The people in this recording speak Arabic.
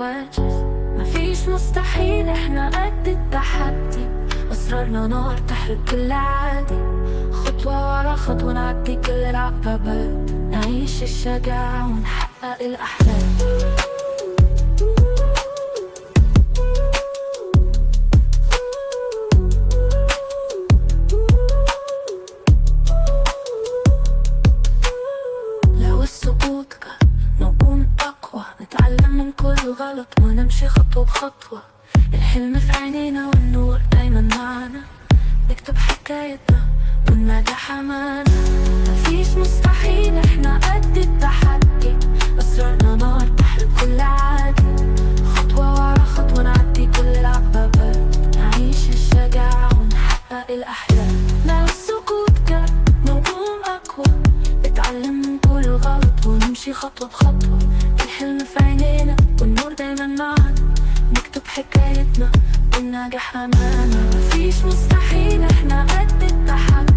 حواجز، مفيش مستحيل احنا قد التحدي، أسرارنا نار تحرق كل عادي، خطوة ورا خطوة نعدي كل العقبات، نعيش الشجاعة ونحقق الأحلام. لو السقوط كان نكون أقوى، نتعلم من كل غلط ونمشي خطوة بخطوة، الحلم في عينينا والنور دايما معنا، نكتب حكايتنا والنجاح أمانة، مفيش مستحيل احنا قد التحدي، أسرارنا نار تحرق كل عادي، خطوة ورا خطوة نعدي كل العقبات، نعيش الشجاعة ونحقق الأحلام. لو السقوط كان نقوم أقوى، نتعلم من كل غلط ونمشي خطوة بخطوة، الحلم في عينينا والنور دايما معنا، نكتب حكايتنا والنجاح أمانة، مفيش مستحيل احنا قد التحدي،